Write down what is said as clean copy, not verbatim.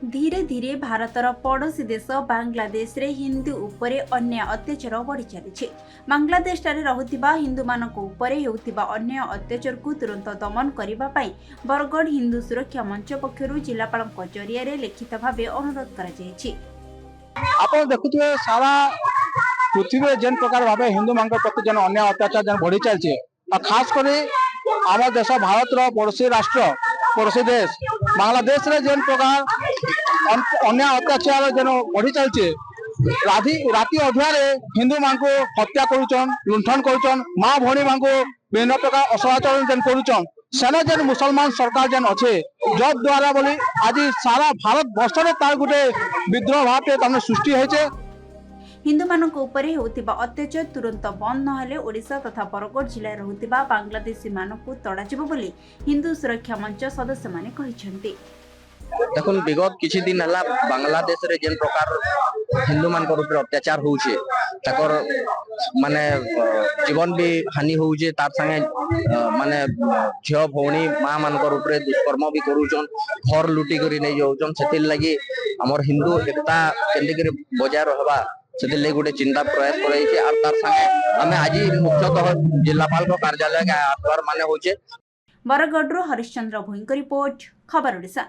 धीरे धीरे भारतर पड़ोशी देश बांग्लादेश रे हिंदू उपरे अन्याय अत्याचार बढ़ी चली। बांग्लादेश रे रहुतिबा हिंदू मानक उपरे हेउतिबा अन्याय अत्याचार को तुरंत दमन करिबा पई बरगढ़ हिंदू सुरक्षा मंच पक्षरु जिलापालक जरिया रे लिखित भावे अनुरोध करा जायछि। आपण देखुथिबे सारा पृथ्वी जेन प्रकार भावे हिंदू मान प्रति जन अन्याय अत्याचार जन बढ़ी चलছে और खास करी आम देश भारत रो पड़ोसी राष्ट्र पड़ोसी देश बांग्लादेश रे जेन प्रकार अन्याय अत्याचार जन बढ़ी चलছে राति अधुआरे हिंदू मान को हत्या करुचन लुंठन करुचन माँ भौणी मान को विभिन्न प्रकार असदाचरण जेन करुचन सेना जेन मुसलमान सरकार जेन अच्छे जब द्वारा बोली आज सारा भारत वर्ष में तार गोटे विद्रोह भाव तमने सृष्टि होइछे। हिंदू मानक उपरे हेउतिबा अत्याचार तुरंत बंद नहेले ओडिशा तथा बरगढ़ जिला रहुतिबा बांग्लादेशी मानक तड़ाजिबो बोली हिंदू सुरक्षा मंच सदस्य माने कहिसेंती। देखुन विगत किछि दिन हला बांग्लादेश रे जेन प्रकार हिंदू मान ऊपर अत्याचार होउछे ताकर माने जीवन भी हानि होउछे तार संगे माने झियो भौणी मां मान ऊपर दुष्कर्म भी करूछन घर लुटी करी नै जाउछन सेति लागि हमर हिंदू एकता केंदी करी बजाय रहबा सेति लागि गोटे चिंता प्रयास करै छै और तार संगे हमें आज मुख्यतः जिलापाल को कार्यालय के आत्वार माने होउछे। बरगढ़ हरिश्चंद्र भोईंक रिपोर्ट खबर ओडिशा।